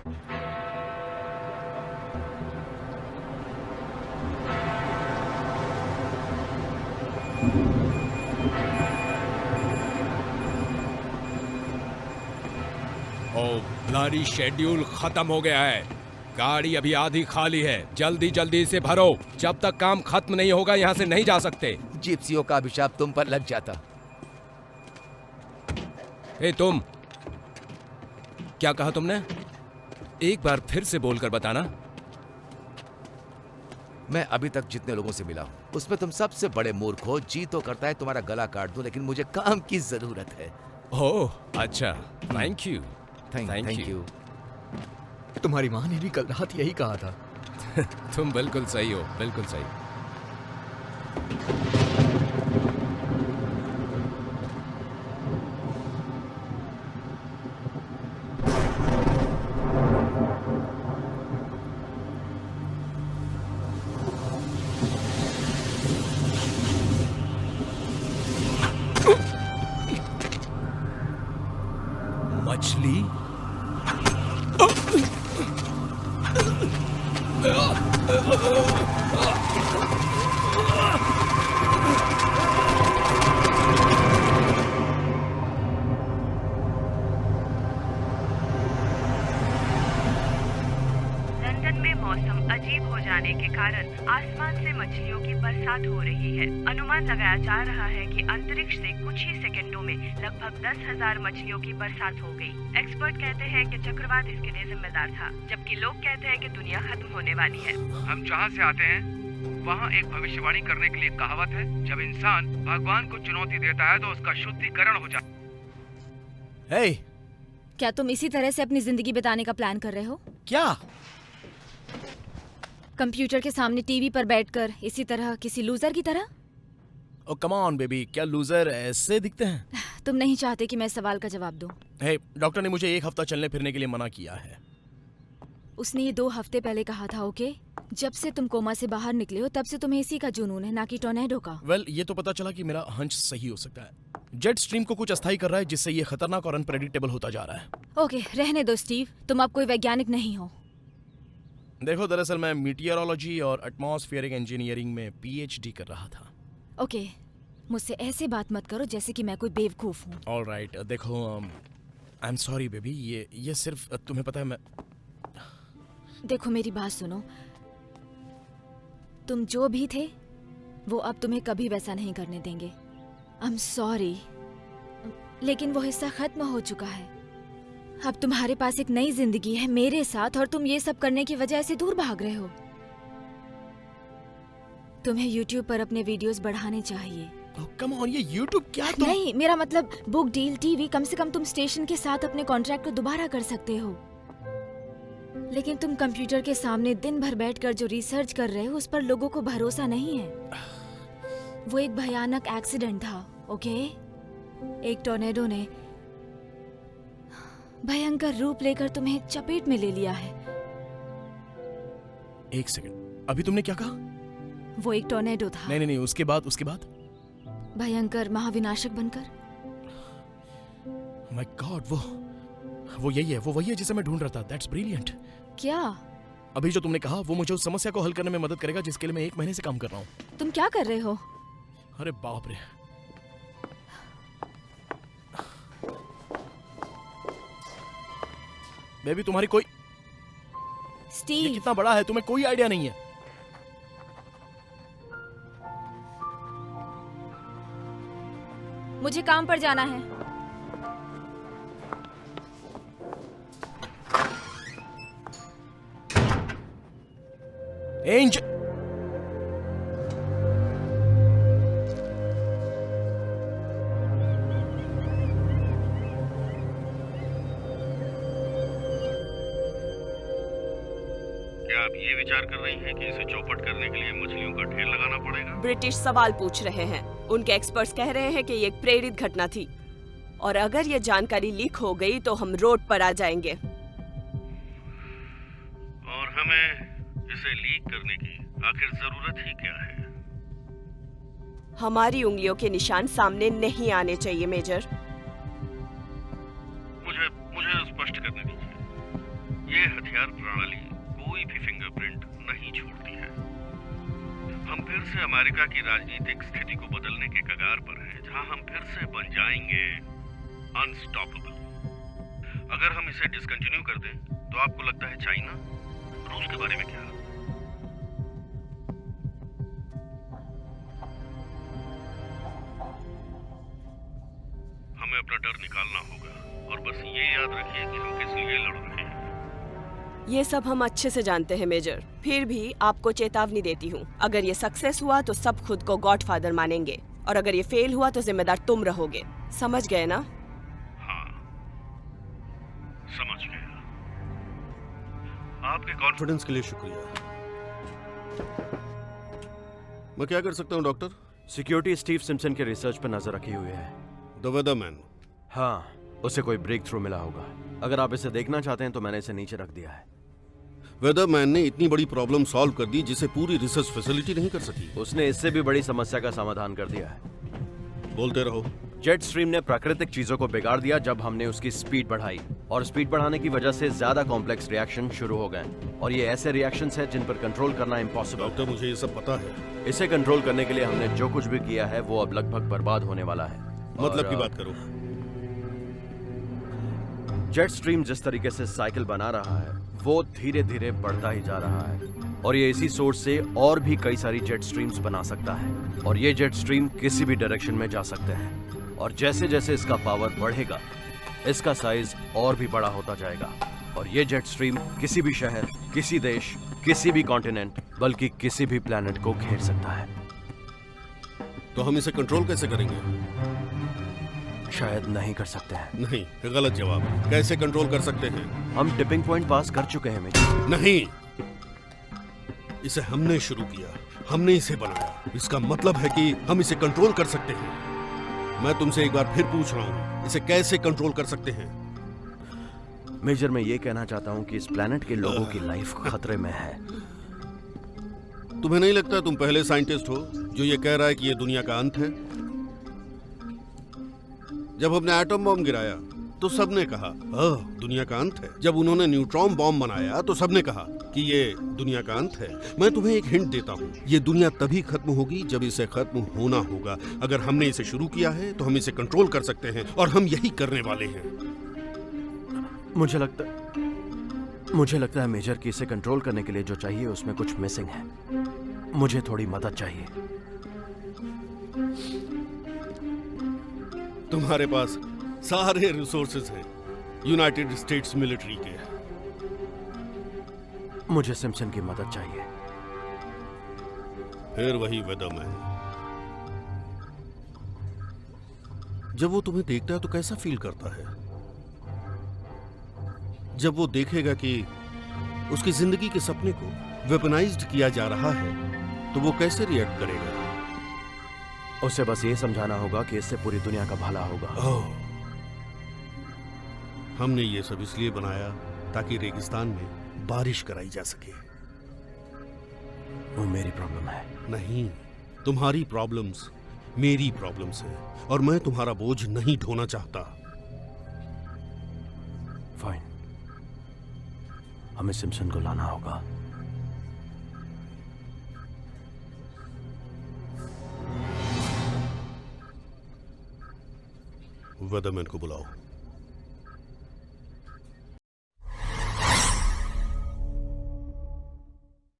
ओ bloody schedule खत्म हो गया है। गाड़ी अभी आधी खाली है, जल्दी जल्दी इसे भरो। जब तक काम खत्म नहीं होगा यहाँ से नहीं जा सकते। जिप्सियों का अभिशाप तुम पर लग जाता। ए तुम, क्या कहा तुमने? एक बार फिर से बोलकर बताना। मैं अभी तक जितने लोगों से मिला हूँ उसमें तुम सबसे बड़े मूर्ख हो। जी तो करता है तुम्हारा गला काट दूं, लेकिन मुझे काम की जरूरत है। ओह अच्छा, थैंक यू। Thank you. तुम्हारी माँ ने भी कल रात यही कहा था। तुम बिल्कुल सही हो, बिल्कुल सही। मछली? लंदन में मौसम अजीब हो जाने के कारण आसमान से मछलियों की बरसात हो रही है। अनुमान लगाया जा रहा है कि अंतरिक्ष से कुछ ही सेकंडों में लगभग 10,000 मछलियों की बरसात हो गई। एक्सपर्ट कहते हैं कि चक्रवात इसके लिए जिम्मेदार था, जबकि लोग कहते हैं कि दुनिया खत्म होने वाली है। हम जहाँ से आते हैं वहाँ एक भविष्यवाणी करने के लिए कहावत है, जब इंसान भगवान को चुनौती देता है तो उसका शुद्धिकरण हो जाता है। हे, क्या तुम इसी तरह से अपनी जिंदगी बिताने का प्लान कर रहे हो? क्या? कंप्यूटर के सामने टीवी पर बैठकर इसी तरह, किसी लूजर की तरह? ओ कम ऑन बेबी, क्या लूजर ऐसे दिखते हैं? तुम नहीं चाहते कि मैं इस सवाल का जवाब दूं। हे, डॉक्टर ने मुझे 1 हफ्ता चलने फिरने के लिए मना किया है। उसने ये 2 हफ्ते पहले कहा था, ओके? जब से तुम कोमा से बाहर निकले हो तब से तुम्हें इसी का जुनून है, ना कि टोर्नेडो का। वेल, ये तो पता चला कि मेरा हंच सही हो सकता है। जेट स्ट्रीम को कुछ अस्थायी कर रहा है जिससे ये खतरनाक और अनप्रेडिक्टेबल होता जा रहा है। ओके, रहने दो स्टीव, तुम अब कोई वैज्ञानिक नहीं हो। देखो, दरअसल मैं मीटियोरोलॉजी और एटमॉस्फेरिक इंजीनियरिंग में पीएचडी कर रहा था। ओके, मुझसे ऐसे बात मत करो जैसे कि मैं कोई बेवकूफ हूँ। ऑलराइट, देखो आई एम सॉरी बेबी, ये सिर्फ तुम्हें पता है मैं। देखो मेरी बात सुनो, तुम जो भी थे वो अब तुम्हें कभी वैसा नहीं करने देंगे। आई एम सॉरी, लेकिन वो हिस्सा खत्म हो चुका है। अब तुम्हारे पास एक नई जिंदगी है मेरे साथ, और तुम ये सब करने की वजह से दूर भाग रहे हो। तुम्हें YouTube पर अपने वीडियोस बढ़ाने चाहिए। कम ऑन, ये YouTube क्या तुम? नहीं, मेरा मतलब बुक डील, टीवी, कम से कम तुम स्टेशन के साथ अपने कॉन्ट्रैक्ट को दोबारा कर सकते हो। लेकिन तुम कंप्यूटर के सामने दिन भर बैठकर जो रिसर्च कर रहे हो उस पर लोगों को भरोसा नहीं है। वो एक भयानक एक्सीडेंट था, ओके? एक टोर्नेडो ने भयंकर रूप लेकर तुम्हें चपेट में ले लिया है। 1 सेकंड, अभी तुमने क्या कहा? वो एक टोर्नेडो था। नहीं, उसके बाद भयंकर महाविनाशक बनकर। माय गॉड, वो यही है, वो वही है जिसे मैं ढूंढ रहा था। That's brilliant. क्या? अभी जो तुमने कहा वो मुझे उस समस्या को हल करने में मदद करेगा जिसके लिए मैं 1 महीने से काम कर रहा हूँ। तुम क्या कर रहे हो? अरे बाप रे। बेबी, तुम्हारी कोई ये स्टीव, कितना बड़ा है तुम्हें कोई आइडिया नहीं है। मुझे काम पर जाना है। एंजल, क्या आप ये विचार कर रही हैं कि इसे चौपट करने के लिए मछलियों का ढेर लगाना पड़ेगा? ब्रिटिश सवाल पूछ रहे हैं। उनके एक्सपर्ट्स कह रहे हैं कि ये एक प्रेरित घटना थी, और अगर ये जानकारी लीक हो गई तो हम रोड पर आ जाएंगे। और हमें इसे लीक करने की आखिर जरूरत ही क्या है? हमारी उंगलियों के निशान सामने नहीं आने चाहिए मेजर। मुझे स्पष्ट करने दीजिए। ये फिर से अमेरिका की राजनीतिक स्थिति को बदलने के कगार पर हैं, जहां हम फिर से बन जाएंगे अनस्टॉपेबल। अगर हम इसे डिसकंटिन्यू कर दें तो आपको लगता है चाइना, रूस के बारे में क्या? हमें अपना डर निकालना होगा और बस ये याद रखिए कि हम किस लिए लड़ रहे हैं। ये सब हम अच्छे से जानते हैं मेजर, फिर भी आपको चेतावनी देती हूँ। अगर ये सक्सेस हुआ तो सब खुद को गॉडफादर मानेंगे, और अगर ये फेल हुआ तो जिम्मेदार तुम रहोगे। समझ गए ना? हाँ, समझ गया। आपके कॉन्फिडेंस के लिए शुक्रिया। मैं क्या कर सकता हूँ डॉक्टर? सिक्योरिटी स्टीव सिम्पसन के रिसर्च पर नजर रखी हुई है। द वेदरमैन। हाँ, उसे कोई ब्रेक थ्रू मिला होगा। अगर आप इसे देखना चाहते हैं तो मैंने इसे नीचे रख दिया है। वेदरमैन ने इतनी बड़ी प्रॉब्लम सॉल्व कर दी जिसे पूरी रिसर्च फैसिलिटी नहीं कर सकी। उसने इससे भी बड़ी समस्या का समाधान कर दिया है। बोलते रहो। जेट स्ट्रीम ने प्राकृतिक चीजों को बिगाड़ दिया जब हमने उसकी स्पीड बढ़ाई, और स्पीड बढ़ाने की वजह से ज्यादा कॉम्प्लेक्स रिएक्शन शुरू हो गए, और ये ऐसे रिएक्शंस हैं जिन पर कंट्रोल करना इम्पॉसिबल। डॉक्टर, मुझे ये सब पता है। इसे कंट्रोल करने के लिए हमने जो कुछ भी किया है वो अब लगभग बर्बाद होने वाला है। मतलब की बात करो। जेट स्ट्रीम जिस तरीके से साइकिल बना रहा है वो धीरे धीरे बढ़ता ही जा रहा है, और ये इसी सोर्स से और भी कई सारी जेट स्ट्रीम्स बना सकता है, और ये जेट स्ट्रीम किसी भी डायरेक्शन में जा सकते हैं, और जैसे जैसे इसका पावर बढ़ेगा इसका साइज और भी बड़ा होता जाएगा, और ये जेट स्ट्रीम किसी भी शहर, किसी देश, किसी भी कॉन्टिनेंट, बल्कि किसी भी प्लेनेट को घेर सकता है। तो हम इसे कंट्रोल कैसे करेंगे? शायद नहीं कर सकते हैं। नहीं, गलत जवाब। कैसे कंट्रोल कर सकते हैं? हम टिपिंग पॉइंट पास कर चुके हैं मेजर। नहीं, इसे हमने शुरू किया, हमने इसे बनाया। इसका मतलब है कि हम इसे कंट्रोल कर सकते हैं। मैं तुमसे एक बार फिर पूछ रहा हूं, इसे कैसे कंट्रोल कर सकते हैं? मेजर, मैं ये कहना चाहता हूं कि इस प्लेनेट के लोगों की लाइफ खतरे में है। तुम्हें नहीं लगता तुम पहले साइंटिस्ट हो जो ये कह रहा है कि ये दुनिया का अंत है? जब हमने एटम बॉम्ब गिराया तो सबने कहा दुनिया का अंत है। जब उन्होंने न्यूट्रॉन बॉम्ब बनाया तो सबने कहा कि ये दुनिया का अंत है। मैं तुम्हें एक हिंट देता हूँ, ये दुनिया तभी खत्म होगी जब इसे खत्म होना होगा। अगर हमने इसे शुरू किया है तो हम इसे कंट्रोल कर सकते हैं, और हम यही करने वाले हैं। मुझे लगता है मेजर कि इसे कंट्रोल करने के लिए जो चाहिए उसमें कुछ मिसिंग है। मुझे थोड़ी मदद चाहिए। तुम्हारे पास सारे रिसोर्सेज हैं यूनाइटेड स्टेट्स मिलिट्री के। मुझे सिम्पसन की मदद चाहिए। फिर वही वेदरमैन। जब वो तुम्हें देखता है तो कैसा फील करता है? जब वो देखेगा कि उसकी जिंदगी के सपने को वेपनाइज्ड किया जा रहा है तो वो कैसे रिएक्ट करेगा? उसे बस ये समझाना होगा कि इससे पूरी दुनिया का भला होगा। हमने ये सब इसलिए बनाया ताकि रेगिस्तान में बारिश कराई जा सके। वो मेरी प्रॉब्लम है। नहीं, तुम्हारी प्रॉब्लम्स मेरी प्रॉब्लम्स है, और मैं तुम्हारा बोझ नहीं ढोना चाहता। फाइन, हमें सिम्पसन को लाना होगा। वेदरमैन को बुलाओ।